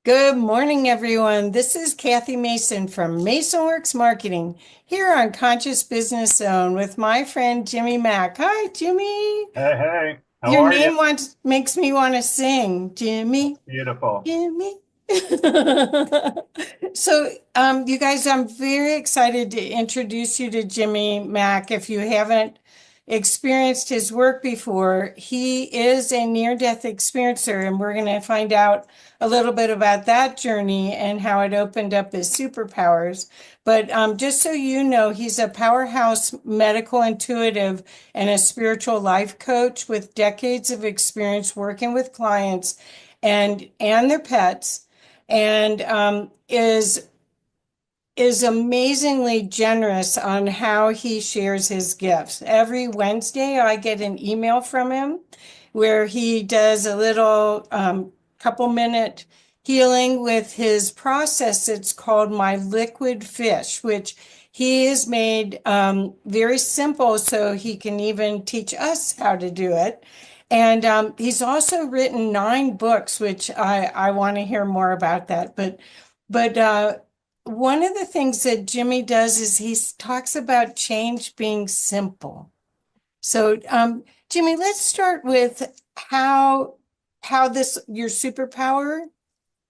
Good morning, everyone. This is Kathy Mason from MasonWorks Marketing here on Conscious Business Zone with my friend Jimmy Mack. Hi, Jimmy. Hey, hey, how Your are you? name makes me want to sing. Jimmy, Beautiful. Jimmy. You guys, I'm very excited to introduce you to Jimmy Mack. If you haven't experienced his work before, he is a near-death experiencer, and we're going to find out a little bit about that journey and how it opened up his superpowers. But just so you know, he's a powerhouse medical intuitive and a spiritual life coach with decades of experience working with clients and their pets and is amazingly generous on how he shares his gifts. Every Wednesday, I get an email from him where he does a little couple minute healing with his process. It's called My Liquid Fish, which he has made very simple so he can even teach us how to do it. And he's also written 9 books, which I want to hear more about that. But one of the things that Jimmy does is he talks about change being simple. So, Jimmy, let's start with how this your superpower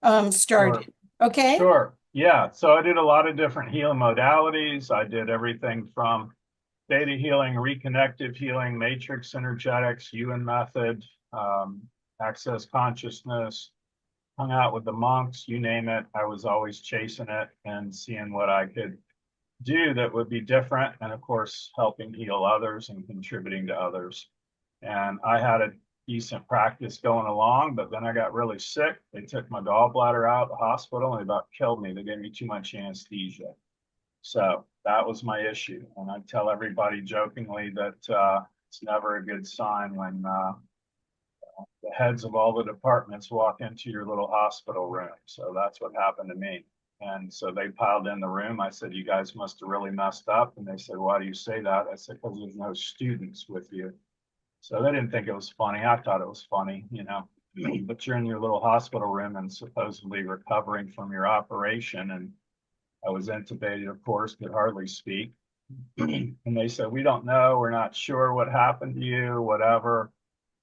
Sure. started. Okay? Sure. Yeah. So I did a lot of different healing modalities. I did everything from theta healing, reconnective healing, matrix energetics, Ewan method, um, access consciousness, hung out with the monks, you name it. I was always chasing it and seeing what I could do that would be different. And of course, helping heal others and contributing to others. And I had a decent practice going along, but then I got really sick. They took my gallbladder out of the hospital and they about killed me. They gave me too much anesthesia. So that was my issue. And I tell everybody jokingly that it's never a good sign when the heads of all the departments walk into your little hospital room. So that's what happened to me. And so they piled in the room. I said, "You guys must have really messed up." And they said, "Why do you say that?" I said, "Because there's no students with you." So they didn't think it was funny. I thought it was funny. But you're in your little hospital room and supposedly recovering from your operation. And I was intubated, of course, could hardly speak. And they said, "We don't know. We're not sure what happened to you, whatever."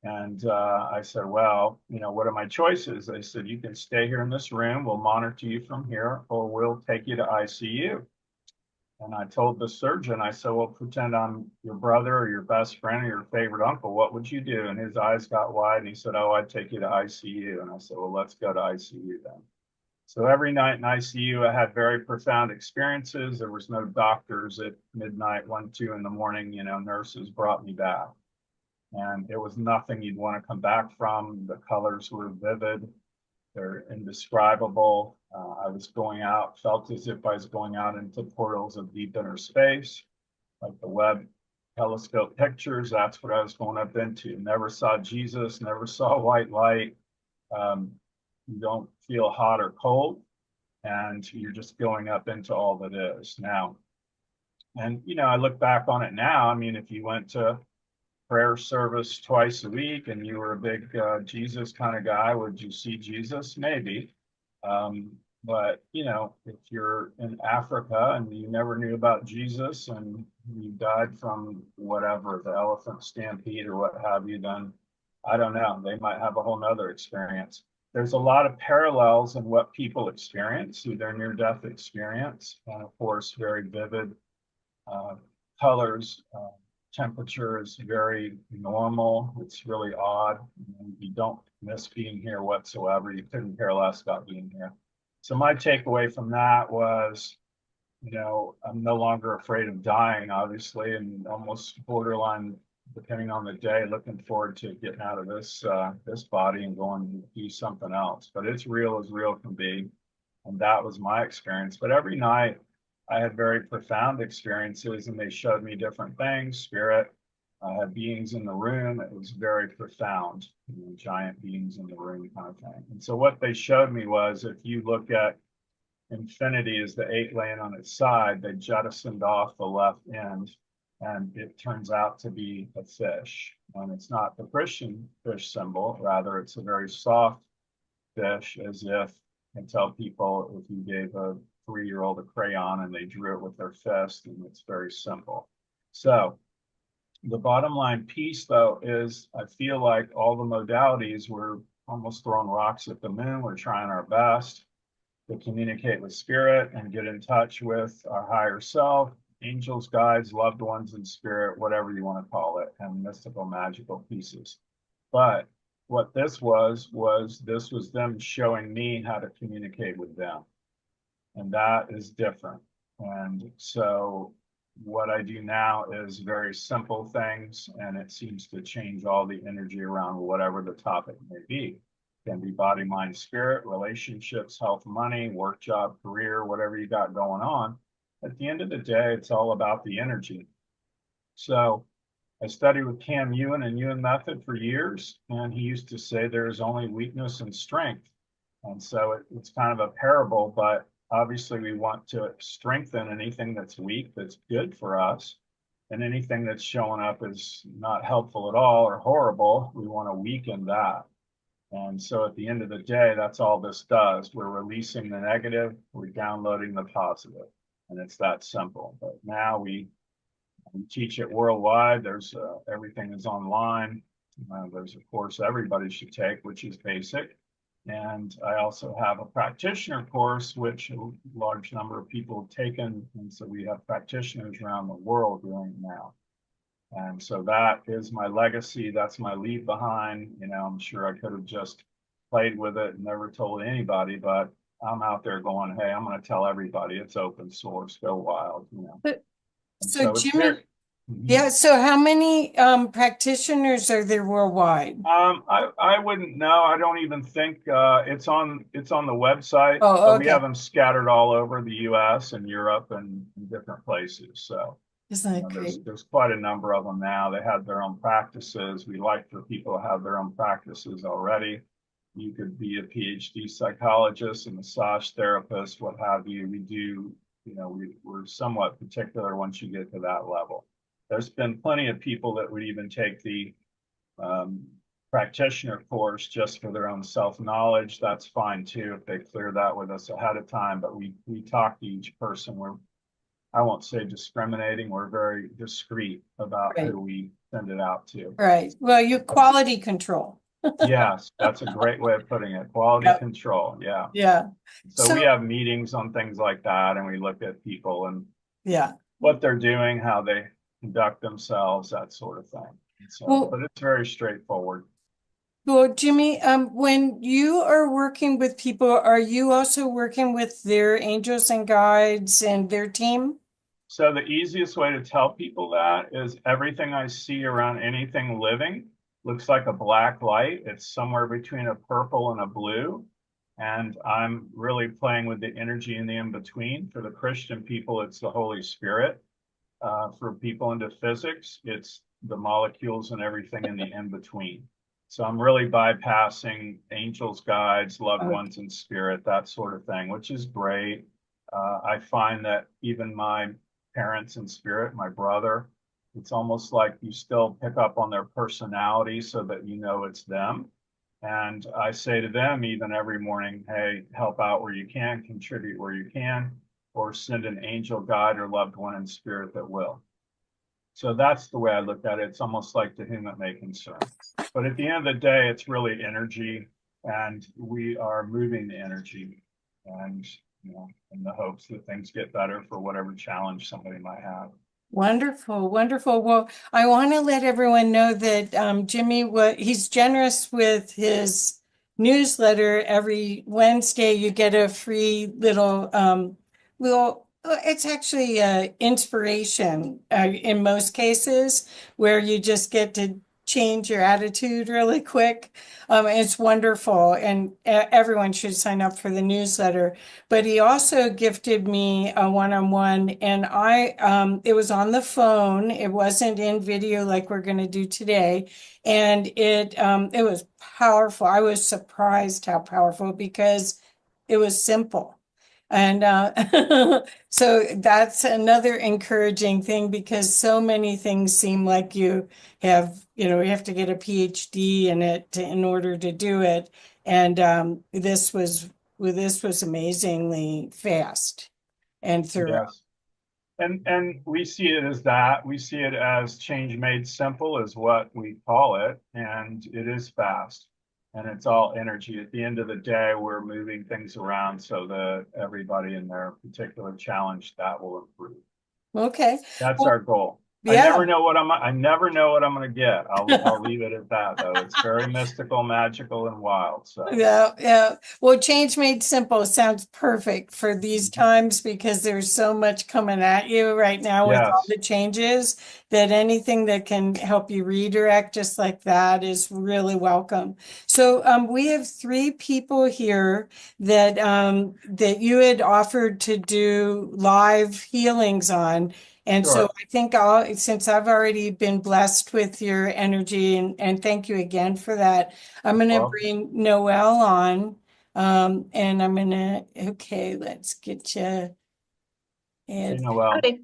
And I said, "Well, what are my choices?" They said, "You can stay here in this room. We'll monitor you from here, or we'll take you to ICU." And I told the surgeon, I said, "Well, pretend I'm your brother or your best friend or your favorite uncle. What would you do?" And his eyes got wide and he said, "Oh, I'd take you to ICU." And I said, "Well, let's go to ICU then." So every night in ICU, I had very profound experiences. There was no doctors at midnight, 1, 2 in the morning. Nurses brought me back. And it was nothing you'd want to come back from. The colors were vivid. They're indescribable. I was going out, felt as if I was going out into portals of deep inner space, like the Webb telescope pictures. That's what I was going up into. Never saw Jesus, never saw white light. Um, you don't feel hot or cold, and you're just going up into all that is now. And, I look back on it now. I mean, if you went to prayer service twice a week and you were a big Jesus kind of guy, would you see Jesus? Maybe. Um, but, if you're in Africa and you never knew about Jesus and you died from whatever, the elephant stampede or what have you, then I don't know. They might have a whole nother experience. There's a lot of parallels in what people experience through their near death experience. And of course, very vivid uh, colors. Temperature is very normal. It's really odd. You don't miss being here whatsoever. You couldn't care less about being here. So my takeaway from that was, I'm no longer afraid of dying, obviously, and almost borderline, depending on the day, looking forward to getting out of this body and going to do something else. But it's real as real can be, and that was my experience. But every night I had very profound experiences, and they showed me different things. Spirit, I had beings in the room. It was very profound, giant beings in the room kind of thing. And so what they showed me was, if you look at infinity as the 8 laying on its side, they jettisoned off the left end, and it turns out to be a fish. And it's not the Christian fish symbol, rather, it's a very soft fish, as if can tell people if you gave a 3-year-old a crayon and they drew it with their fist, and it's very simple. So the bottom line piece, though, is I feel like all the modalities, we're almost throwing rocks at the moon. We're trying our best to communicate with spirit and get in touch with our higher self, angels, guides, loved ones in spirit, whatever you want to call it, and mystical, magical pieces. But what this was this was them showing me how to communicate with them. And that is different. And so what I do now is very simple things, and it seems to change all the energy around whatever the topic may be. It can be body, mind, spirit, relationships, health, money, work, job, career, whatever you got going on. At the end of the day, it's all about the energy. So I studied with Cam Ewan and Ewan Method for years, and he used to say there's only weakness and strength. And so it's kind of a parable, but obviously we want to strengthen anything that's weak, that's good for us. And anything that's showing up as not helpful at all or horrible, we want to weaken that. And so at the end of the day, that's all this does. We're releasing the negative, we're downloading the positive, and it's that simple. But now we teach it worldwide. There's everything is online. There's a course everybody should take, which is basic. And I also have a practitioner course, which a large number of people have taken. And so we have practitioners around the world doing it now. And so that is my legacy. That's my leave behind. You know, I'm sure I could have just played with it and never told anybody, but I'm out there going, hey, I'm going to tell everybody it's open source, go wild, you know. But And so it's Jimmy, very, yeah, so how many practitioners are there worldwide? I wouldn't know. I don't even think it's on the website, Oh, but we have okay. them scattered all over the U.S. and Europe and different places. So Isn't you that know, great? there's quite a number of them now. They have their own practices. We like for people to have their own practices already. You could be a PhD psychologist, a massage therapist, what have you. We do, you know, we're somewhat particular once you get to that level. There's been plenty of people that would even take the um, practitioner course just for their own self-knowledge. That's fine too if they clear that with us ahead of time. But we talk to each person. I won't say discriminating. We're very discreet about Right, who we send it out to. right. Well, you quality control. Yes, that's a great way of putting it. Quality Yep. control. Yeah. Yeah. So we So, have meetings on things like that, and we look at people and yeah. what they're doing, how they conduct themselves, that sort of thing. So, Well, but it's very straightforward. well, Jimmy, when you are working with people, are you also working with their angels and guides and their team? So the easiest way to tell people that is everything I see around anything living looks like a black light. It's somewhere between a purple and a blue. And I'm really playing with the energy in the in-between. For the Christian people, it's the Holy Spirit. For people into physics, it's the molecules and everything in the in-between. So I'm really bypassing angels, guides, loved Okay. ones in spirit, that sort of thing, which is great. I find that even my parents in spirit, my brother, it's almost like you still pick up on their personality so that you know it's them. And I say to them even every morning, hey, help out where you can, contribute where you can, or send an angel, guide, or loved one in spirit that will. So that's the way I look at it. It's almost like to whom it may concern. But at the end of the day, it's really energy, and we are moving the energy, and you know, in the hopes that things get better for whatever challenge somebody might have. Wonderful, wonderful. Well, I want to let everyone know that Jimmy, he's generous with his newsletter. Every Wednesday, you get a free it's actually inspiration in most cases, where you just get to change your attitude really quick. It's wonderful, and everyone should sign up for the newsletter. But he also gifted me a one-on-one, and it was on the phone. It wasn't in video like we're going to do today, and it was powerful. I was surprised how powerful, because it was simple. And so that's another encouraging thing, because so many things seem like you have to get a PhD in it in order to do it. And this was this was amazingly fast and thorough. Yes. And we see it as that. We see it as change made simple is what we call it. And it is fast. And it's all energy. At the end of the day, we're moving things around so that everybody in their particular challenge that will improve. Okay. That's Well, our goal. yeah. I never know what I'm gonna get. I'll leave it at that though. It's very mystical, magical, and wild. So Yeah, yeah. Well, change made simple sounds perfect for these mhm. times because there's so much coming at you right now with all Yes, the changes that anything that can help you redirect just like that is really welcome. So, we have three people here that you had offered to do live healings on. And so sure. I think since I've already been blessed with your energy and thank you again for that. I'm going to Well, bring Noelle on, and I'm going to, okay, let's get you, hey and, Noel. Hi.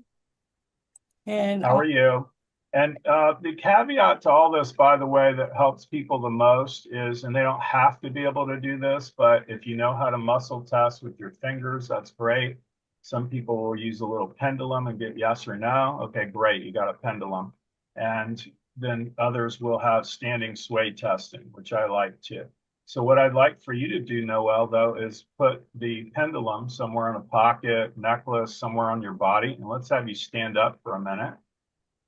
and How are you? And the caveat to all this, by the way, that helps people the most is, and they don't have to be able to do this, but if you know how to muscle test with your fingers, that's great. Some people will use a little pendulum and get yes or no. Okay, great, you got a pendulum. And then others will have standing sway testing, which I like too. So what I'd like for you to do, Noel, though, is put the pendulum somewhere in a pocket, necklace, somewhere on your body, and let's have you stand up for a minute.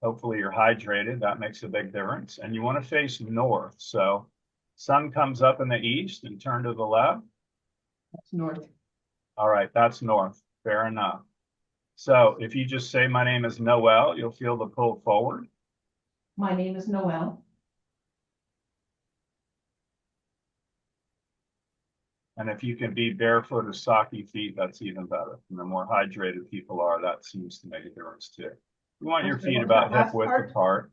Hopefully you're hydrated. That makes a big difference. And you want to face north. So sun comes up in the east and turn to the left. That's north. All right, that's north. Fair enough. So if you just say, my name is Noel, you'll feel the pull forward. My name is Noelle. And if you can be barefoot or socky feet, that's even better. And the more hydrated people are, that seems to make a difference too. You want your Okay, feet what's about that hip last width part? apart.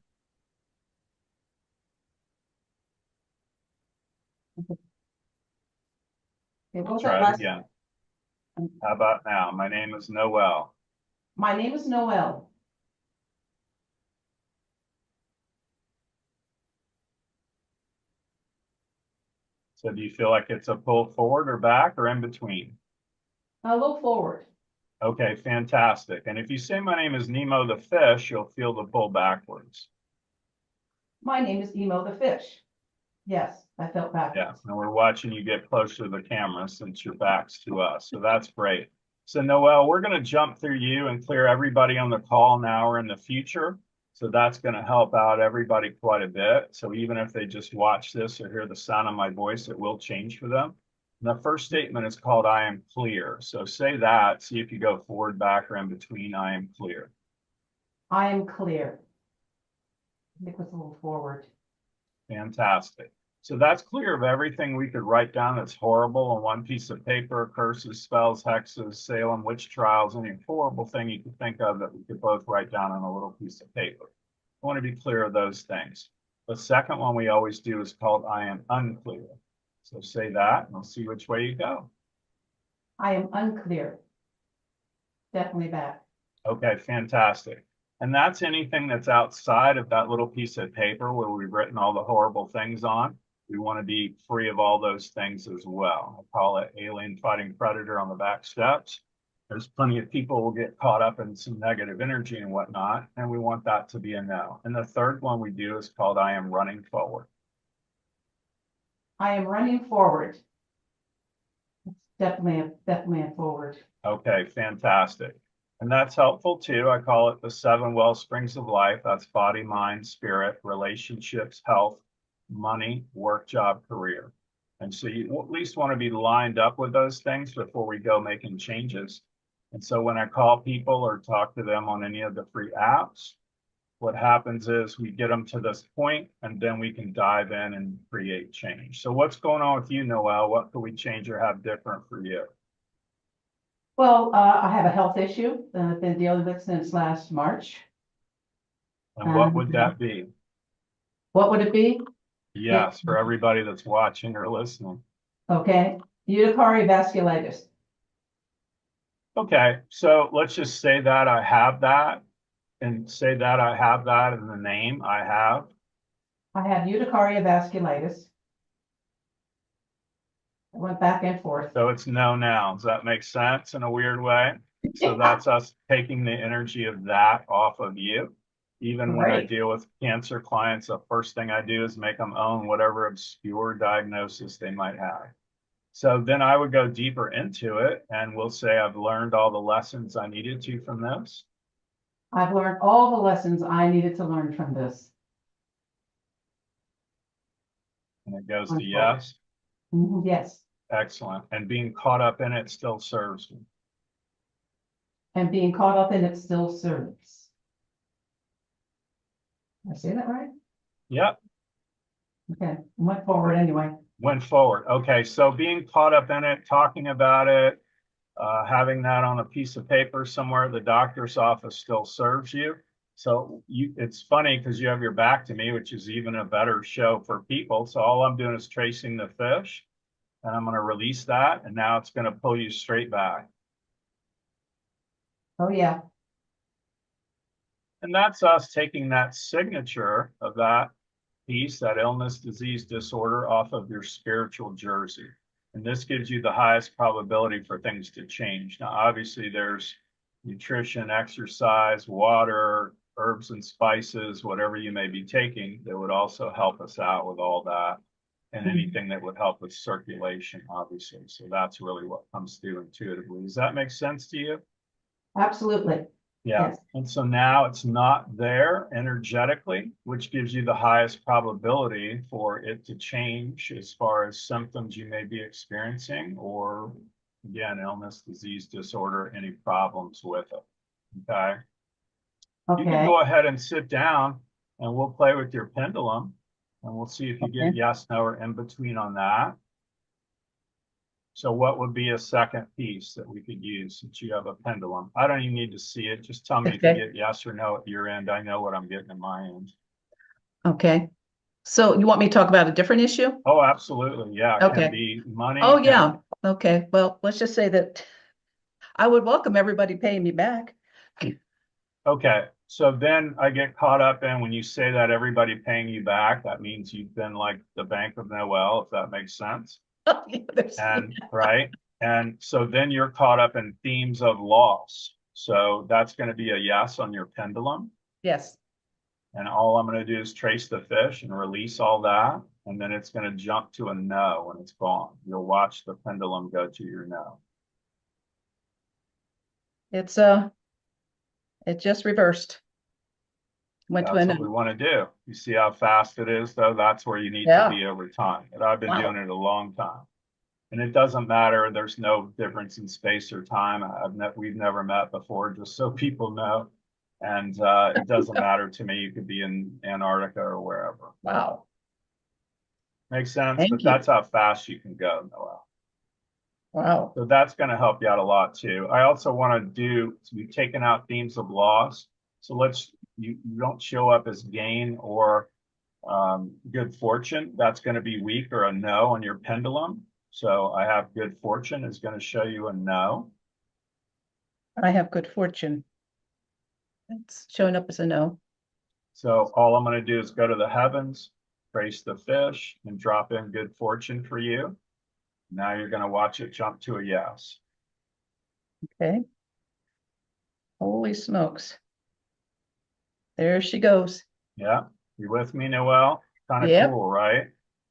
Okay, what was Try that it last? again. How about now? My name is Noel. My name is Noelle. So do you feel like it's a pull forward or back or in between? A little forward. Okay, fantastic. And if you say my name is Nemo the fish, you'll feel the pull backwards. My name is Emo the fish. Yes, I felt Yeah, backwards. and we're watching you get closer to the camera since your back's to us. So that's great. So Noel, we're going to jump through you and clear everybody on the call now or in the future. So that's going to help out everybody quite a bit. So even if they just watch this or hear the sound of my voice, it will change for them. And the first statement is called I am clear. So say that, see if you go forward, back, or in between, I am clear. I am clear. I think it was a little forward. Fantastic. So that's clear of everything we could write down that's horrible on one piece of paper, curses, spells, hexes, Salem, witch trials, any horrible thing you could think of that we could both write down on a little piece of paper. I want to be clear of those things. The second one we always do is called I am unclear. So say that and we'll see which way you go. I am unclear. Definitely back. Okay, fantastic. And that's anything that's outside of that little piece of paper where we've written all the horrible things on. We want to be free of all those things as well. I call it alien fighting predator on the back steps. There's plenty of people will get caught up in some negative energy and whatnot, and we want that to be a no. And the third one we do is called I am running forward. I am running forward. It's definitely a forward. Okay, fantastic. And that's helpful too. I call it the seven well springs of life. That's body, mind, spirit, relationships, health, money, work, job, career. And so you at least want to be lined up with those things before we go making changes. And so when I call people or talk to them on any of the free apps, what happens is we get them to this point and then we can dive in and create change. So what's going on with you, Noel? What can we change or have different for you? Well, I have a health issue that I've been dealing with since last March. And what And would that be? what would it be? It, Yes, for everybody that's watching or listening. okay, urticary vasculitis. Okay, so let's just say that I have that and say that I have that in the name I have. I have urticaria vasculitis. I went back and forth. So it's no now. Does that make sense in a weird way? So that's us taking the energy of that off of you. Even when I Right. deal with cancer clients, the first thing I do is make them own whatever obscure diagnosis they might have. So then I would go deeper into it and we'll say, I've learned all the lessons I needed to from this. I've learned all the lessons I needed to learn from this. And it goes to Wonderful. yes. Yes. Excellent. And being caught up in it still serves me. And being caught up in it still serves. Did I say that right? Yep. Okay, went forward anyway. Went forward. Okay. So being caught up in it, talking about it, having that on a piece of paper somewhere at the doctor's office still serves you. So it's funny because you have your back to me, which is even a better show for people. So all I'm doing is tracing the fish and I'm going to release that. And now it's going to pull you straight back. Oh, yeah. And that's us taking that signature of that piece, that illness, disease, disorder off of your spiritual jersey. And this gives you the highest probability for things to change. Now, obviously, there's nutrition, exercise, water, herbs and spices, whatever you may be taking that would also help us out with all that. And anything that would help with circulation, obviously. So that's really what comes through intuitively. Does that make sense to you? Absolutely. Yeah. Yes. And so now it's not there energetically, which gives you the highest probability for it to change as far as symptoms you may be experiencing, or again, illness, disease, disorder, any problems with it. Okay. You can Okay. go ahead and sit down and we'll play with your pendulum and we'll see if you get Okay. yes, no, or in between on that. So what would be a second piece that we could use since you have a pendulum? I don't even need to see it. Just tell me if you Okay. get yes or no at your end. I know what I'm getting at my end. Okay. So you want me to talk about a different issue? Oh, absolutely. Yeah. It Okay. can be money. Oh, can- yeah. Okay. Well, let's just say that I would welcome everybody paying me back. Okay. So then I get caught up in when you say that everybody paying you back, that means you've been like the Bank of Noel, if that makes sense. Yeah, there's- And right. And so then you're caught up in themes of loss. So that's going to be a yes on your pendulum. Yes. And all I'm going to do is trace the fish and release all that. And then it's going to jump to a no when it's gone. You'll watch the pendulum go to your no. It's it just reversed. Went to That's a what we no. want to do. You see how fast it is, though? That's where you need to Yeah. be over time. And I've been Wow. doing it a long time. And it doesn't matter. There's no difference in space or time. We've never met before, just so people know. And it doesn't matter to me. You could be in Antarctica or wherever. Wow. Makes sense. Thank But you. that's how fast you can go, Noel. Wow. So that's going to help you out a lot too. I also want to do, so we've taken out themes of loss. So you don't show up as gain or good fortune. That's going to be weak or a no on your pendulum. So I have good fortune is going to show you a no. I have good fortune. It's showing up as a no. So all I'm going to do is go to the heavens, trace the fish, and drop in good fortune for you. Now you're going to watch it jump to a yes. Okay. Holy smokes. There she goes. Yeah. You with me, Noel? Kind of Yep. cool, right?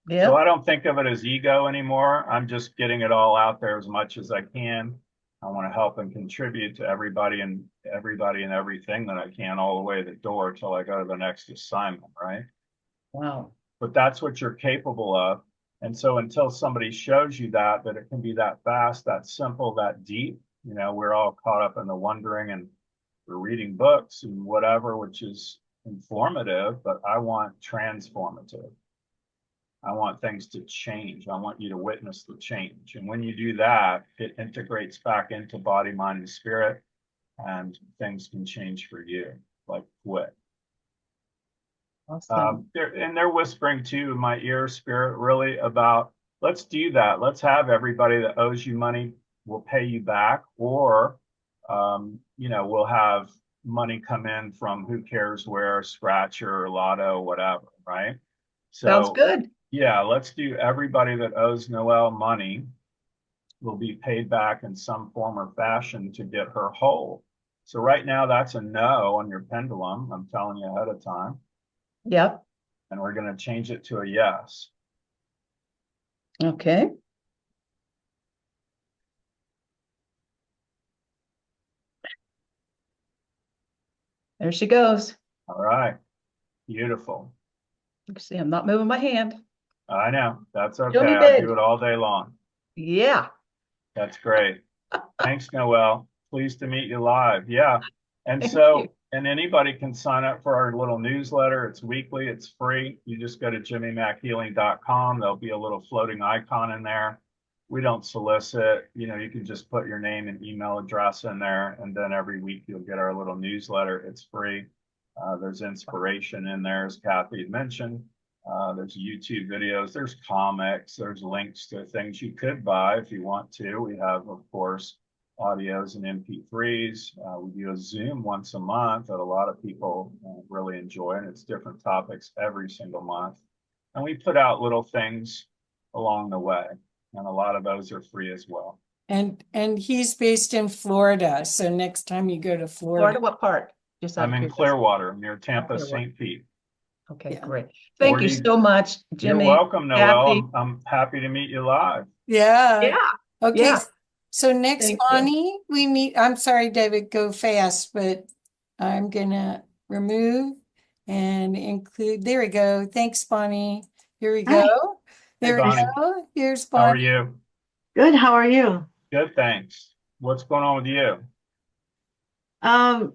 So Yep. I don't think of it as ego anymore. I'm just getting it all out there as much as I can. I want to help and contribute to everybody and everything that I can all the way to the door till I go to the next assignment, right? Wow. But that's what you're capable of. And so until somebody shows you that it can be that fast, that simple, that deep, we're all caught up in the wondering and we're reading books and whatever, which is informative, but I want transformative. I want things to change. I want you to witness the change. And when you do that, it integrates back into body, mind, and spirit, and things can change for you, like quick. Awesome. They're whispering too in my ear, spirit, really about let's do that. Let's have everybody that owes you money will pay you back, or we'll have money come in from who cares where, scratcher, lotto, whatever, right? Sounds So good. Yeah, let's do everybody that owes Noelle money will be paid back in some form or fashion to get her whole. So right now that's a no on your pendulum. I'm telling you ahead of time. Yep. And we're going to change it to a yes. Okay. There she goes. All right. Beautiful. You can see I'm not moving my hand. I know. That's Show okay. me I do big. it all day long. Yeah. That's great. Thanks, Noelle. Pleased to meet you live. Yeah. And Thank you. so, and anybody can sign up for our little newsletter. It's weekly, it's free. You just go to jimmymackhealing.com. There'll be a little floating icon in there. We don't solicit, you can just put your name and email address in there. And then every week you'll get our little newsletter. It's free. There's inspiration in there, as Kathy had mentioned. There's YouTube videos, there's comics, there's links to things you could buy if you want to. We have, of course, audios and MP3s. We do a Zoom once a month that a lot of people really enjoy, and it's different topics every single month. And we put out little things along the way, and a lot of those are free as well. And he's based in Florida. So next time you go to Florida, Florida, what part? Just out I'm of in curiosity. Clearwater near Tampa, Clearwater. St. Pete. Okay, Yeah. great. Thank Where you do you- so much, You're Jimmy. welcome, Noelle. Kathy. I'm happy to meet you live. yeah. Yeah. Okay. Yeah. So next, Thank you. Bonnie, we meet. I'm sorry, David, go fast, but I'm gonna remove and include. There we go. Thanks, Bonnie. Here we Hi. go. There we Bonnie. go. Here's How are Bonnie. you? Good, how are you? Good, thanks. What's going on with you? Um,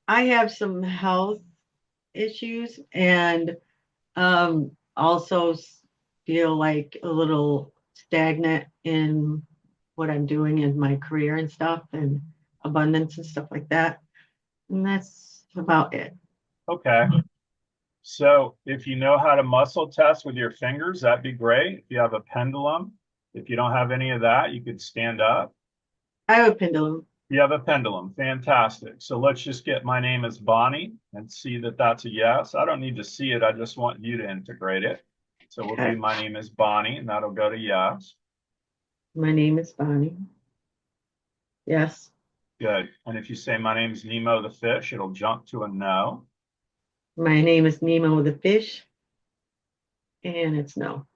I have some health issues and also feel like a little stagnant in what I'm doing in my career and stuff and abundance and stuff like that. And that's about it. Okay. So if you know how to muscle test with your fingers, that'd be great. If you have a pendulum, if you don't have any of that, you could stand up. I have a pendulum. You have a pendulum. Fantastic. So let's just get my name is Bonnie and see that that's a yes. I don't need to see it. I just want you to integrate it. So we'll Okay. do my name is Bonnie and that'll go to yes. My name is Bonnie. Yes. Good. And if you say my name is Nemo the fish, it'll jump to a no. My name is Nemo the fish. And it's no.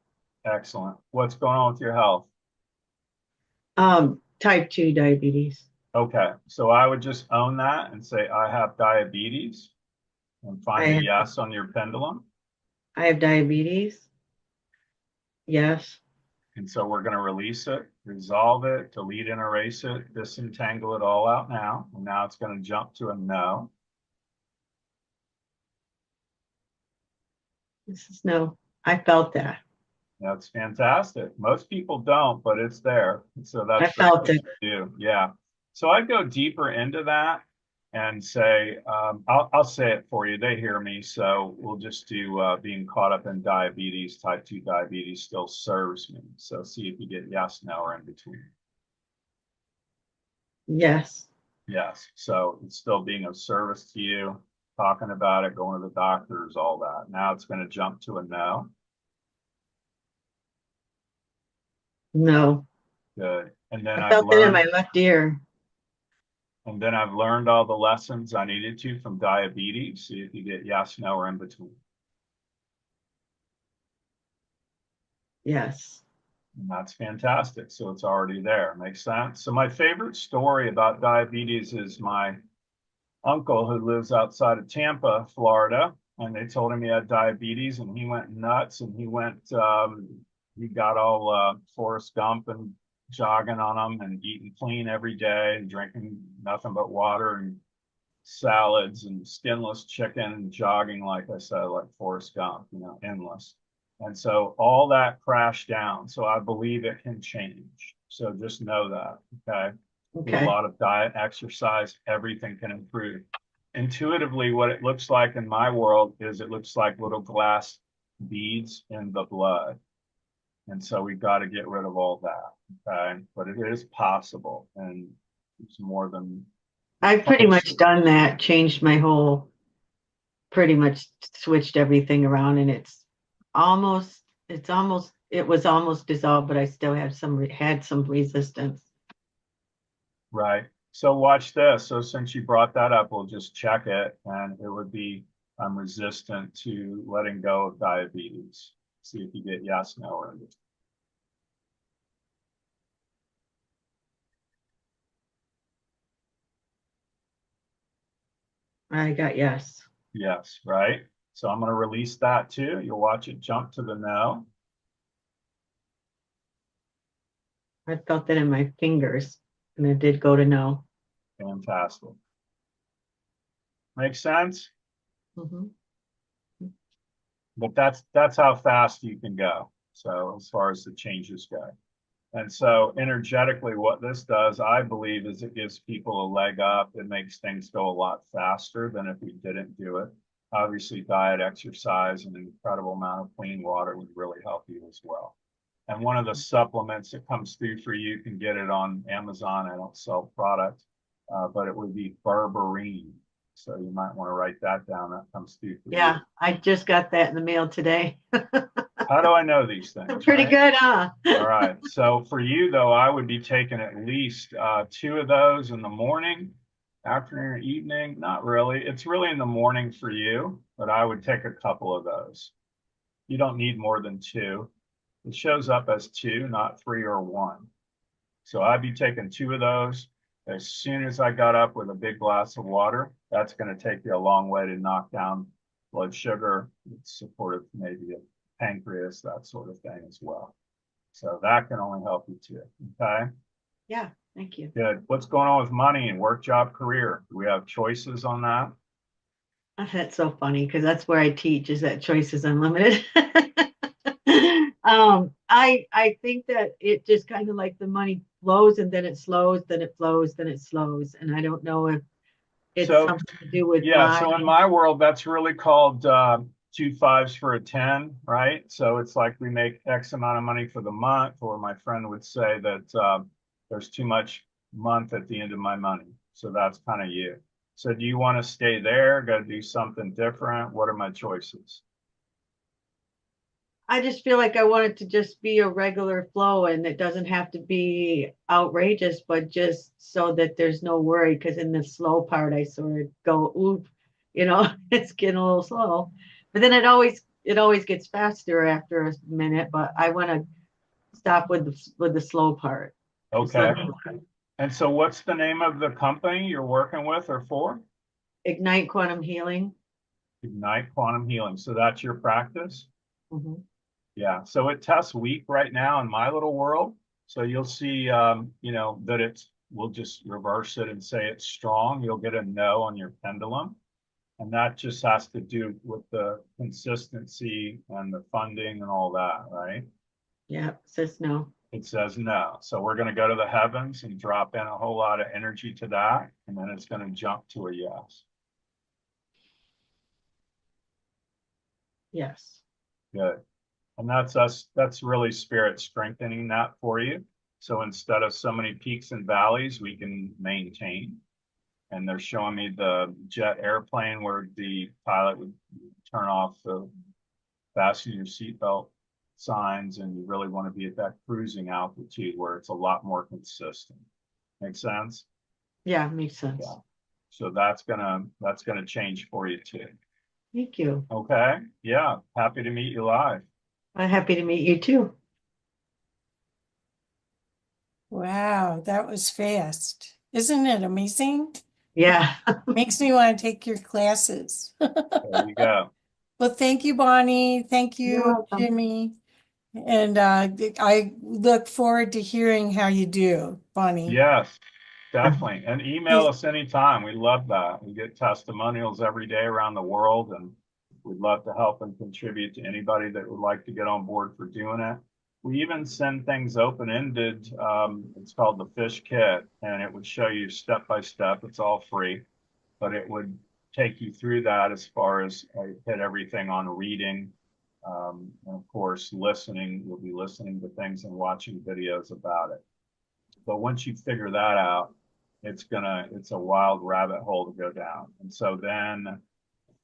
Excellent. What's going on with your health? Type 2 diabetes. Okay. So I would just own that and say I have diabetes and find a yes on your pendulum. I have diabetes. Yes. And so we're going to release it, resolve it, delete and erase it, disentangle it all out now. And now it's going to jump to a no. This is no. I felt that. That's fantastic. Most people don't, but it's there. So that's I felt it. do. Yeah. So I'd go deeper into that and say, I'll say it for you. They hear me. So we'll just do being caught up in diabetes, type 2 diabetes still serves me. So see if you get yes, no, or in between. Yes. Yes. So it's still being of service to you, talking about it, going to the doctors, all that. Now it's going to jump to a no. No. Good. And then I I've felt it in learned, my left ear. and then I've learned all the lessons I needed to from diabetes. See if you get yes, no, or in between. Yes. And that's fantastic. So it's already there. Makes sense. So my favorite story about diabetes is my uncle who lives outside of Tampa, Florida. And they told him he had diabetes and he went nuts and he got all Forrest Gump and jogging on them and eating clean every day and drinking nothing but water and salads and skinless chicken and jogging, like I said, like Forrest Gump, endless. And so all that crashed down. So I believe it can change. So just know that, okay? With a Okay. lot of diet, exercise, everything can improve. Intuitively, what it looks like in my world is it looks like little glass beads in the blood. And so we've got to get rid of all that, okay? But it is possible, and it's more than I've pretty much done that, changed my whole, pretty much switched everything around, and it's almost it was almost dissolved, but I still had some resistance. Right. So watch this. So since you brought that up, we'll just check it, and it would be I'm resistant to letting go of diabetes. See if you get yes, no, or I got yes. yes, right? So I'm going to release that too. You'll watch it jump to the no. I felt that in my fingers, and it did go to no. Fantastic. Makes sense? Mhm. But that's how fast you can go. So as far as the changes go. And so energetically, what this does, I believe, is it gives people a leg up. It makes things go a lot faster than if we didn't do it. Obviously, diet, exercise, and an incredible amount of clean water would really help you as well. And one of the supplements that comes through for you, can get it on Amazon. I don't sell product, but it would be berberine. So you might want to write that down. That comes through for Yeah, you. I just got that in the mail today. How do I know these things? Pretty Right? good, huh? All right. So for you, though, I would be taking at least 2 of those in the morning, afternoon, or evening. Not really. It's really in the morning for you, but I would take a couple of those. You don't need more than 2. It shows up as 2, not 3 or 1. So I'd be taking 2 of those as soon as I got up with a big glass of water. That's going to take you a long way to knock down blood sugar. It's supportive maybe of pancreas, that sort of thing as well. So that can only help you too. Okay. Yeah, thank you. Good. What's going on with money and work, job, career? Do we have choices on that? That's so funny because that's where I teach, is that choice is unlimited. I think that it just kind of like the money flows and then it slows, then it flows, then it slows. And I don't know if it's So something to do with yeah, so in my world, that's really called 2 5s for a 10, right? So it's like we make X amount of money for the month, or my friend would say that there's too much month at the end of my money. So that's kind of you. So do you want to stay there? Got to do something different? What are my choices? I just feel like I want it to just be a regular flow and it doesn't have to be outrageous, but just so that there's no worry. Because in the slow part, I sort of go, oop, it's getting a little slow. But then it always gets faster after a minute. But I want to stop with the slow part. Okay. And so what's the name of the company you're working with or for? Ignite Quantum Healing. Ignite Quantum Healing. So that's your practice? Mhm. Yeah. So it tests weak right now in my little world. So you'll see, that we'll just reverse it and say it's strong. You'll get a no on your pendulum. And that just has to do with the consistency and the funding and all that, right? Yeah, says no. It says no. So we're going to go to the heavens and drop in a whole lot of energy to that. And then it's going to jump to a yes. Yes. Good. And that's really spirit strengthening that for you. So instead of so many peaks and valleys, we can maintain. And they're showing me the jet airplane where the pilot would turn off the fasten your seatbelt signs, and you really want to be at that cruising altitude where it's a lot more consistent. Make sense? Yeah, makes sense. Yeah. So that's gonna change for you too. Thank you. Okay. Yeah. Happy to meet you live. I'm happy to meet you too. Wow, that was fast. Isn't it amazing? Yeah. Makes me want to take your classes. There you go. Well, thank you, Bonnie. Thank You're you, welcome. Jimmy. And I look forward to hearing how you do, Bonnie. Yes, definitely. And email us anytime. We love that. We get testimonials every day around the world, and we'd love to help and contribute to anybody that would like to get on board for doing it. We even send things open-ended. It's called the Fish Kit, and it would show you step by step. It's all free, but it would take you through that as far as hit everything on reading. And of course, listening. You'll be listening to things and watching videos about it. But once you figure that out, it's a wild rabbit hole to go down. And so then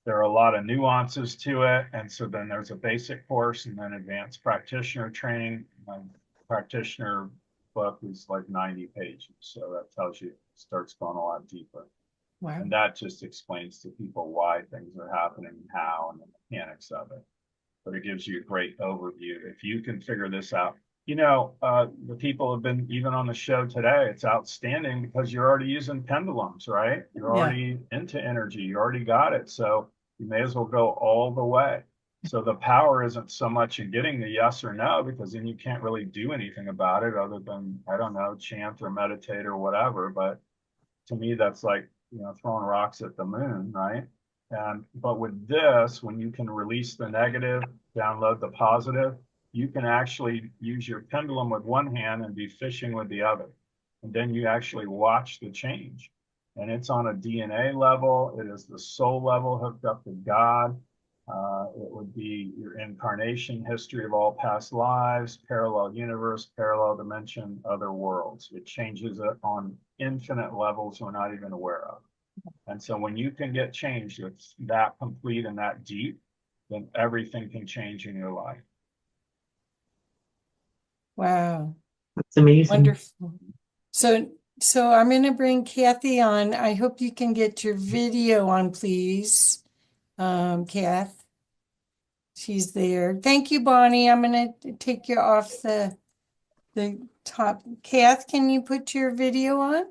There are a lot of nuances to it. And so then there's a basic course and then advanced practitioner training. Practitioner book is like 90 pages. So that tells you, it starts going a lot deeper. Wow. And that just explains to people why things are happening and how and the mechanics of it. But it gives you a great overview. If you can figure this out, the people have been even on the show today. It's outstanding because you're already using pendulums, right? You're Yeah. already into energy. You already got it. So you may as well go all the way. So the power isn't so much in getting the yes or no, because then you can't really do anything about it other than, I don't know, chant or meditate or whatever. But to me, that's like, throwing rocks at the moon, right? But with this, when you can release the negative, download the positive, you can actually use your pendulum with one hand and be fishing with the other. And then you actually watch the change. And it's on a DNA level. It is the soul level hooked up to God. It would be your incarnation history of all past lives, parallel universe, parallel dimension, other worlds. It changes it on infinite levels we're not even aware of. And so when you can get changed, it's that complete and that deep, then everything can change in your life. Wow. That's amazing. Wonderful. So I'm going to bring Kathy on. I hope you can get your video on, please. Kath, she's there. Thank you, Bonnie. I'm going to take you off the top. Kath, can you put your video on?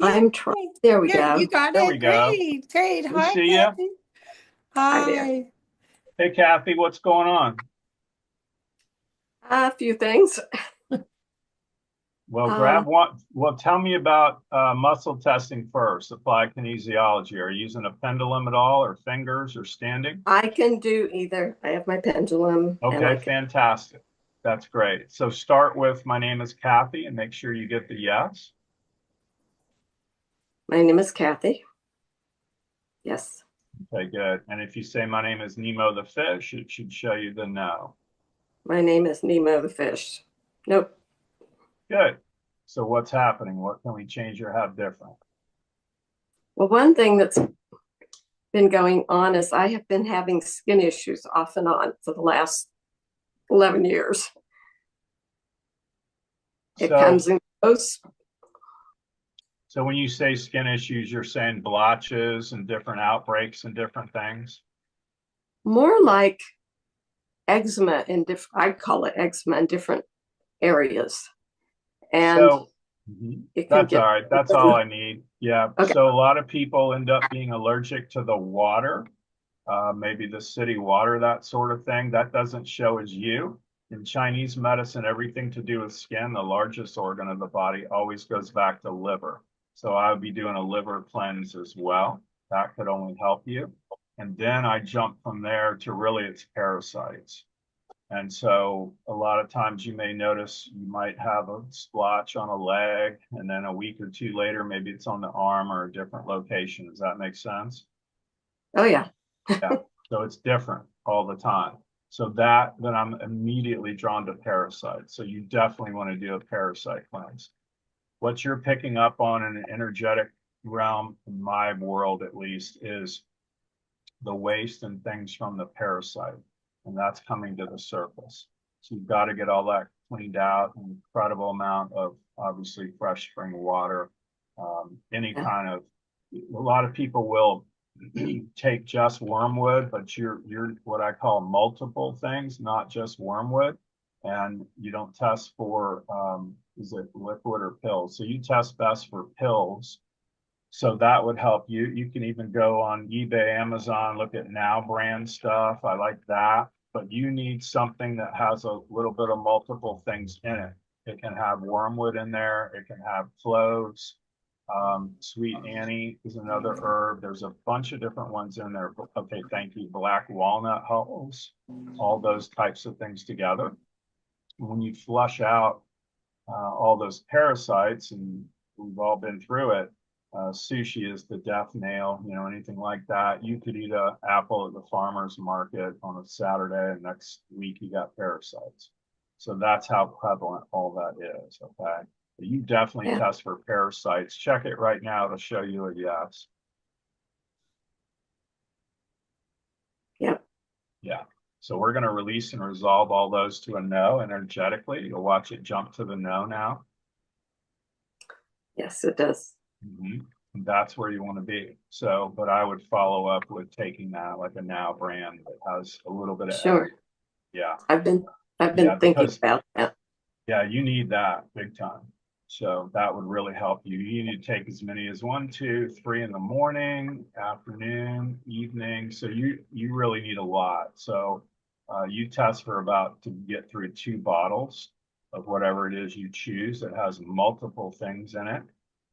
I'm trying. There we Yeah, go. you got There it. we go. Great, great. We Hi, see ya. Kathy. Hi there. Hi. Hey, Kathy, what's going on? A few things. Well, grab one. Well, tell me about muscle testing first. Applied kinesiology. Are you using a pendulum at all, or fingers, or standing? I can do either. I have my pendulum. And Okay, fantastic. That's great. So start with, my name is Kathy, and make sure you get the yes. my name is Kathy. Yes. Okay, good. And if you say, my name is Nemo the fish, it should show you the no. My name is Nemo the fish. Nope. Good. So what's happening? What can we change or have different? Well, one thing that's been going on is I have been having skin issues off and on for the last 11 years. It comes and goes. So when you say skin issues, you're saying blotches and different outbreaks and different things? More like eczema in different, I call it eczema in different areas. And so, it can that's all right. That's all I need. Yeah. Okay. So a lot of people end up being allergic to the water, maybe the city water, that sort of thing. That doesn't show as you. In Chinese medicine, everything to do with skin, the largest organ of the body, always goes back to liver. So I would be doing a liver cleanse as well. That could only help you. And then I jump from there to really it's parasites. And so a lot of times you may notice you might have a splotch on a leg, and then a week or two later, maybe it's on the arm or a different location. Does that make sense? Oh, yeah. Yeah. So it's different all the time. So then I'm immediately drawn to parasites. So you definitely want to do a parasite cleanse. What you're picking up on in an energetic realm, in my world at least, is the waste and things from the parasite. And that's coming to the surface. So you've got to get all that cleaned out. An incredible amount of obviously fresh spring water, any kind of, a lot of people will take just wormwood, but you're what I call multiple things, not just wormwood. And you don't test for, is it liquid or pills? So you test best for pills. So that would help you. You can even go on eBay, Amazon, look at Now brand stuff. I like that. But you need something that has a little bit of multiple things in it. It can have wormwood in there. It can have cloves. Sweet Annie is another herb. There's a bunch of different ones in there. Okay, thank you. Black walnut hulls, all those types of things together. When you flush out all those parasites, and we've all been through it, sushi is the death nail, anything like that. You could eat an apple at the farmer's market on a Saturday, and next week you got parasites. So that's how prevalent all that is, okay? But you definitely test for parasites. Check it right now to show you a yes. Yeah. So we're going to release and resolve all those to a no energetically. You'll watch it jump to the no now. Yes, it does. And that's where you want to be. So, but I would follow up with taking that like a now brand that has a little bit of Sure. yeah. I've been Yeah, thinking because about that. yeah, you need that big time. So that would really help you. You need to take as many as 1, 2, 3 in the morning, afternoon, evening. So you really need a lot. So you test for about to get through 2 bottles of whatever it is you choose that has multiple things in it.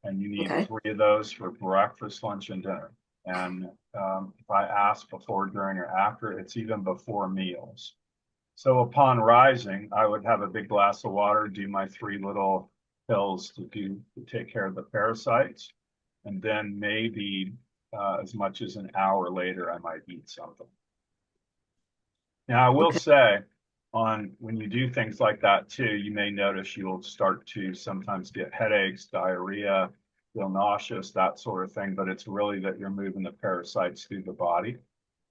And you need Okay. 3 of those for breakfast, lunch, and dinner. And if I ask before, during, or after, it's even before meals. So upon rising, I would have a big glass of water, do my 3 little pills to take care of the parasites. And then maybe as much as an hour later, I might eat something. Now, I will Okay. say on when you do things like that too, you may notice you'll start to sometimes get headaches, diarrhea, feel nauseous, that sort of thing. But it's really that you're moving the parasites through the body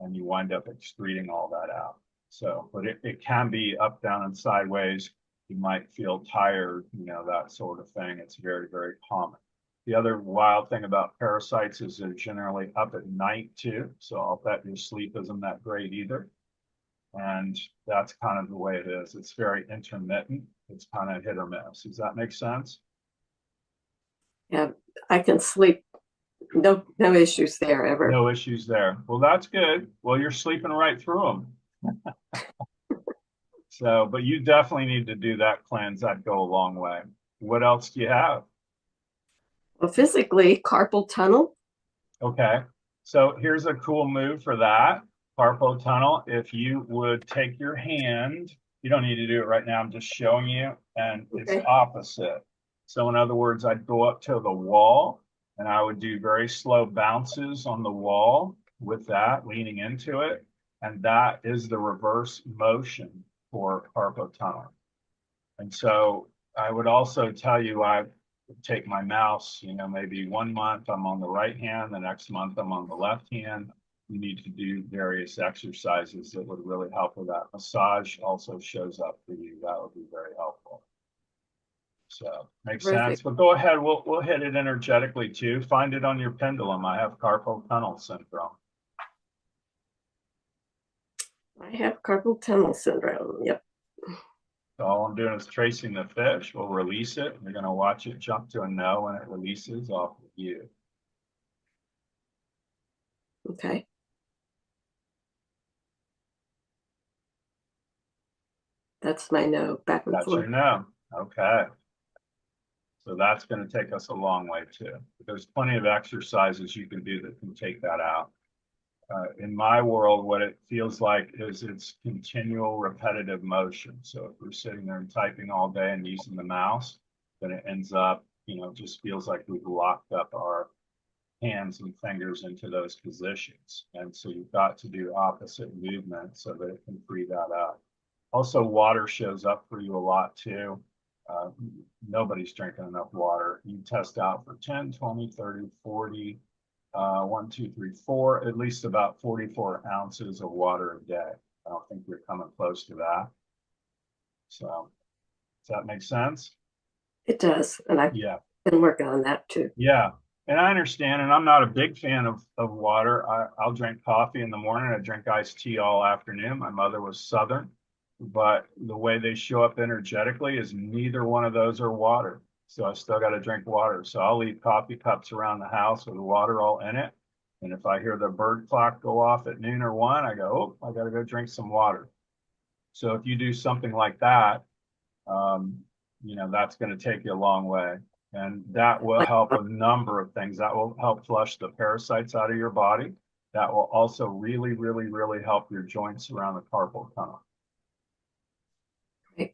and you wind up excreting all that out. So, but it can be up, down, and sideways. You might feel tired, that sort of thing. It's very, very common. The other wild thing about parasites is they're generally up at night too. So I'll bet your sleep isn't that great either. And that's kind of the way it is. It's very intermittent. It's kind of hit or miss. Does that make sense? Yeah, I can sleep. No issues there ever. No issues there. Well, that's good. Well, you're sleeping right through them. So, but you definitely need to do that cleanse. That'd go a long way. What else do you have? Well, physically, carpal tunnel. Okay. So here's a cool move for that. Carpal tunnel. If you would take your hand, you don't need to do it right now. I'm just showing you, and it's Okay. opposite. So in other words, I'd go up to the wall and I would do very slow bounces on the wall with that, leaning into it. And that is the reverse motion for carpal tunnel. And so I would also tell you, I would take my mouse, maybe 1 month I'm on the right hand, the next month I'm on the left hand. You need to do various exercises that would really help with that. Massage also shows up for you. That would be very helpful. So makes sense. Terrific. But go ahead, we'll hit it energetically too. Find it on your pendulum. I have carpal tunnel syndrome. I have carpal tunnel syndrome. Yep. So all I'm doing is tracing the fish. We'll release it. You're going to watch it jump to a no when it releases off of you. Okay. That's my no, back and That's your forth. no. Okay. So that's going to take us a long way too. There's plenty of exercises you can do that can take that out. In my world, what it feels like is it's continual repetitive motion. So if we're sitting there and typing all day and using the mouse, then it ends up, just feels like we've locked up our hands and fingers into those positions. And so you've got to do opposite movement so that it can free that up. Also, water shows up for you a lot too. Nobody's drinking enough water. You test out for 10, 20, 30, 40, 1, 2, 3, 4, at least about 44 ounces of water a day. I don't think you're coming close to that. So does that make sense? It does. And I've Yeah. been working on that too. Yeah. And I understand, and I'm not a big fan of water. I'll drink coffee in the morning. I drink iced tea all afternoon. My mother was Southern, but the way they show up energetically is neither one of those are water. So I still got to drink water. So I'll leave coffee cups around the house with the water all in it. And if I hear the bird clock go off at noon or 1, I go, oh, I got to go drink some water. So if you do something like that, that's going to take you a long way. And that will help a number of things. That will help flush the parasites out of your body. That will also really, really, really help your joints around the carpal tunnel. Okay.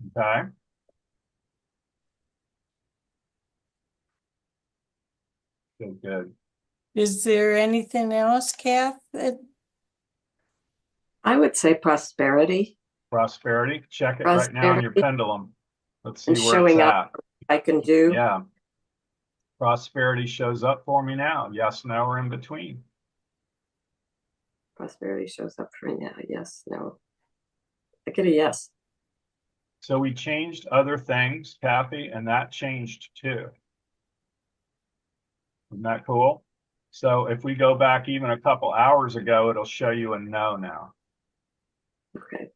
Good, good. Is there anything else, Kath? I would say prosperity. Prosperity. Check it right now on your pendulum. Let's see And where showing it's up at. I can do. Yeah. Prosperity shows up for me now. Yes, no, or in between. Prosperity shows up for me now. Yes, no. I get a yes. So we changed other things, Kathy, and that changed too. Isn't that cool? So if we go back even a couple hours ago, it'll show you a no now. Okay.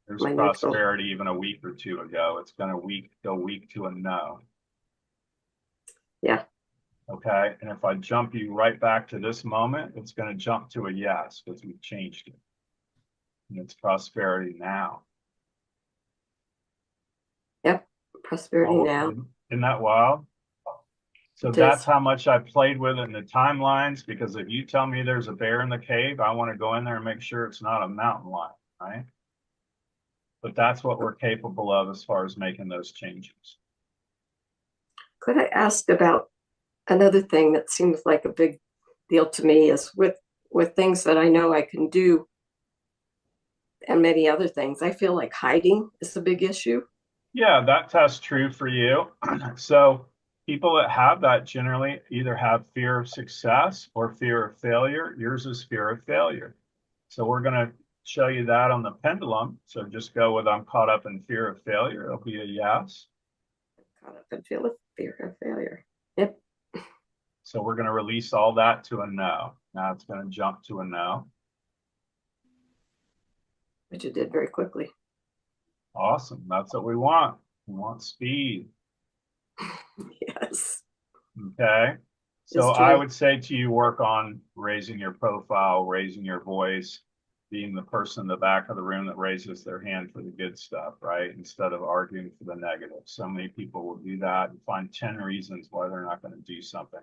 There's My neutral. prosperity even a week or two ago. It's going to go weak to a no. Yeah. Okay. And if I jump you right back to this moment, it's going to jump to a yes because we've changed it. And it's prosperity now. Yep. Prosperity Oh, now. isn't that wild? So It that's is. how much I played with it in the timelines, because if you tell me there's a bear in the cave, I want to go in there and make sure it's not a mountain lion, right? But that's what we're capable of as far as making those changes. Could I ask about another thing that seems like a big deal to me is with things that I know I can do and many other things. I feel like hiding is a big issue. Yeah, that tests true for you. So people that have that generally either have fear of success or fear of failure. Yours is fear of failure. So we're going to show you that on the pendulum. So just go with I'm caught up in fear of failure. It'll be a yes. Caught up in fear of failure. Yep. So we're going to release all that to a no. Now it's going to jump to a no. Which it did very quickly. Awesome. That's what we want. We want speed. Yes. Okay. So It's true. I would say to you, work on raising your profile, raising your voice, being the person in the back of the room that raises their hand for the good stuff, right? Instead of arguing for the negative. So many people will do that and find 10 reasons why they're not going to do something.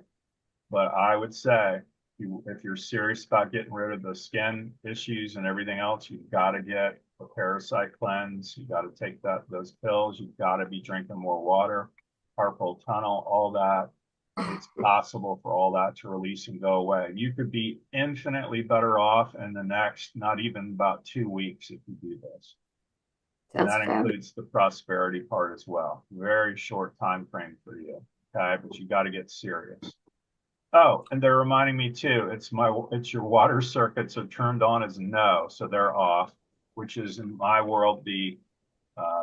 But I would say, if you're serious about getting rid of the skin issues and everything else, you've got to get a parasite cleanse. You've got to take those pills. You've got to be drinking more water, carpal tunnel, all that. It's possible for all that to release and go away. You could be infinitely better off in the next, not even about 2 weeks if you do this. And That's that fabulous. includes the prosperity part as well. Very short time frame for you. Okay, but you got to get serious. Oh, and they're reminding me too, it's your water circuits are turned on as no, so they're off, which is in my world the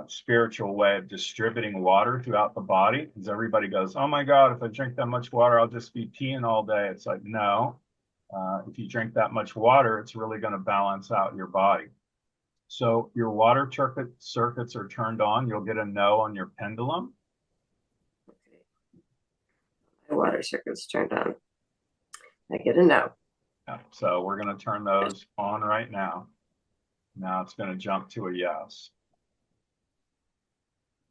spiritual way of distributing water throughout the body. Because everybody goes, oh my God, if I drink that much water, I'll just be peeing all day. It's like, no, if you drink that much water, it's really going to balance out your body. So your water circuits are turned on. You'll get a no on your pendulum. My water circuit's turned on. I get a no. Yeah, so we're going to turn those on right now. Now it's going to jump to a yes.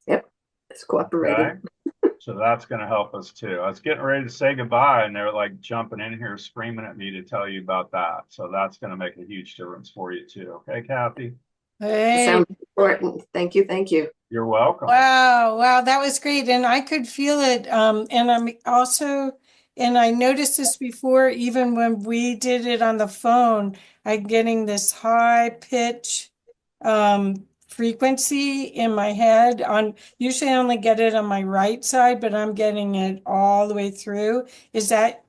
Yep. It's cooperating. Okay. So that's going to help us too. I was getting ready to say goodbye and they're like jumping in here, screaming at me to tell you about that. So that's going to make a huge difference for you too. Okay, Kathy? Hey, Sounds important. Thank you. Thank you. You're welcome. wow, that was great. And I could feel it. And I'm also, and I noticed this before, even when we did it on the phone, I'm getting this high pitch frequency in my head. Usually I only get it on my right side, but I'm getting it all the way through. Is that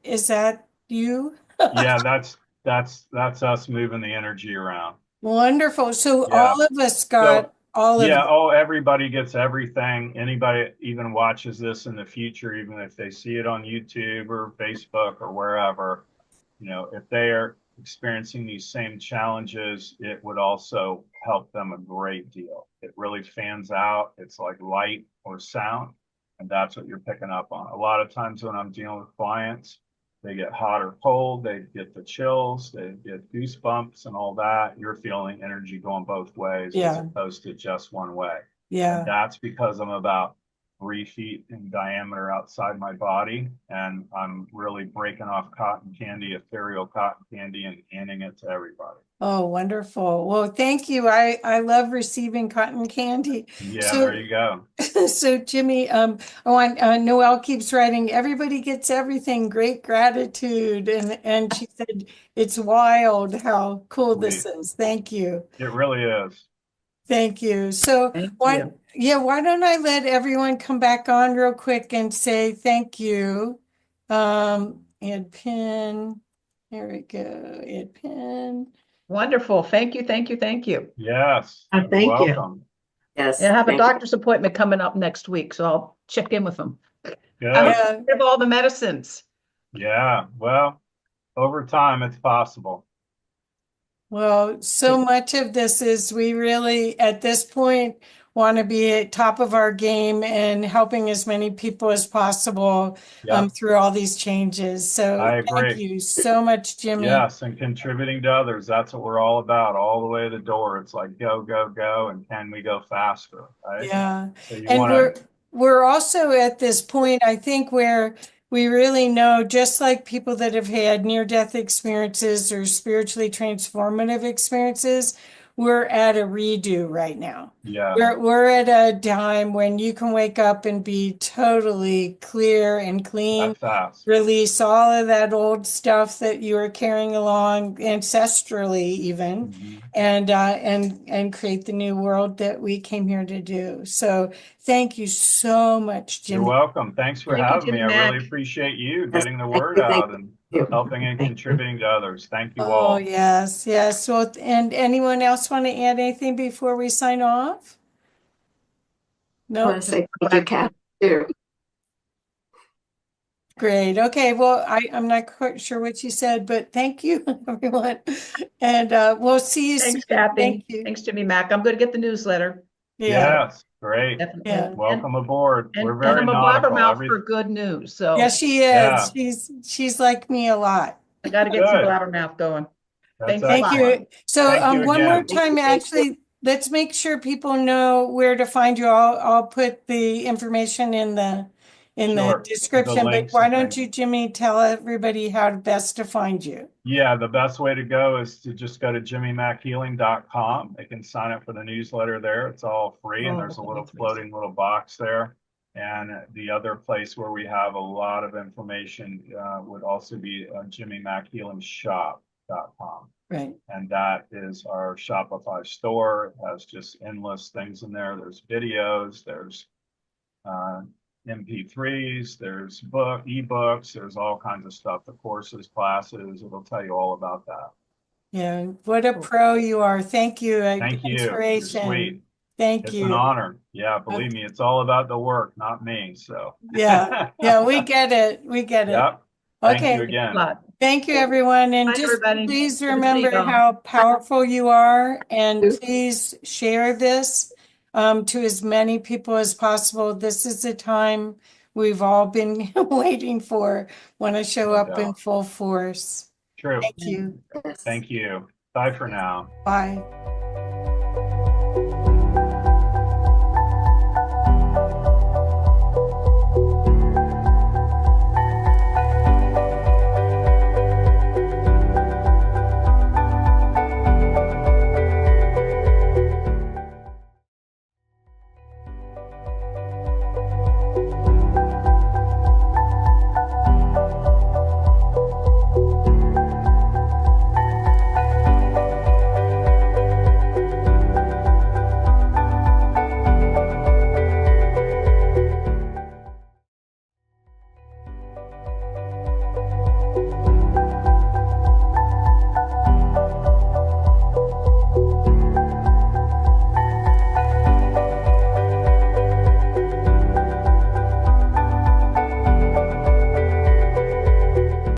you? Yeah, that's us moving the energy around. Wonderful. So Yeah. all of us got all of Yeah, oh, everybody gets everything. Anybody even watches this in the future, even if they see it on YouTube or Facebook or wherever, if they are experiencing these same challenges, it would also help them a great deal. It really fans out. It's like light or sound, and that's what you're picking up on. A lot of times when I'm dealing with clients, they get hot or cold, they get the chills, they get goosebumps and all that. You're feeling energy going both ways as opposed to just one way. Yeah. And that's because I'm about 3 feet in diameter outside my body, and I'm really breaking off cotton candy, ethereal cotton candy, and handing it to everybody. Oh, wonderful. Well, thank you. I love receiving cotton candy. Yeah, So, there you go. so Jimmy, Noelle keeps writing, everybody gets everything, great gratitude. And she said, it's wild how cool this is. Thank you. It really is. Thank you. So Thank why you. why don't I let everyone come back on real quick and say thank you. Add pin. There we go. Add pin. Wonderful. Thank you, thank you, thank you. Yes, you're Thank you. welcome. Yes. And I have a thank you. doctor's appointment coming up next week, so I'll check in with them. Good. Yeah. Of all the medicines. Yeah. Well, over time, it's possible. Well, so much of this is we really, at this point, want to be at top of our game and helping as many people as possible Yeah, through all these changes. So I thank agree. you so much, Jimmy. Yes, and contributing to others. That's what we're all about, all the way to the door. It's like go, go, go, and can we go faster, right? Yeah. So you And want to, we're also at this point, I think, where we really know, just like people that have had near-death experiences or spiritually transformative experiences, we're at a redo right now. yeah, We're at a time when you can wake up and be totally clear and clean, that fast. release all of that old stuff that you were carrying along ancestrally even, Mhm. and create the new world that we came here to do. So thank you so much, You're Jimmy. welcome. Thanks for Thank you, having me. Jimmy I really Mack. appreciate you Yes, getting the thank word you, thank out and you. helping and Thank you. contributing to others. Thank you Oh, all. yes, yes. Well, and anyone else want to add anything before we sign off? I want No, to say thank you, Kat, too. great. Okay, well, I'm not quite sure what you said, but thank you, everyone. And we'll see you soon. Thanks, Kathy. Thank you. Thanks, Jimmy Mack. I'm going to get the newsletter. Yeah, Yes, great. Definitely. yeah. Welcome aboard. We're And very I'm a nautical. blabbermouth for good news, so Yeah, she Yeah. is. She's like me a lot. I got to get some Good. blabbermouth going. That's Thanks a Thank lot. excellent. you. So Thank you one more again. time, actually, let's make sure people know where to find you. I'll put the information in the Sure. The description, but links why and don't things. you, Jimmy, tell everybody how best to find you? Yeah, the best way to go is to just go to jimmymackhealing.com. They can sign up for the newsletter there. It's all free, and there's a little floating little box there. And the other place where we have a lot of information would also be jimmymackhealingshop.com. Right. And that is our Shopify store. It has just endless things in there. There's videos, there's MP3s, there's ebooks, there's all kinds of stuff, the courses, classes, it'll tell you all about that. Yeah. What a pro you are. Thank you. Thank you. You're Inspiration. sweet. Thank It's you. an honor. Yeah, believe me, it's all about the work, not me. So Yeah. Yeah, we get it. We get it. Yep. Thank Okay. you Thanks again. a lot. Thank you, everyone. And Bye, just everybody. please Good to see remember y'all. how powerful you are. And please share this to as many people as possible. This is the time we've all been waiting for when I show No up in doubt. full force. True. Thank you. Yes. Thank you. Bye for now. Bye.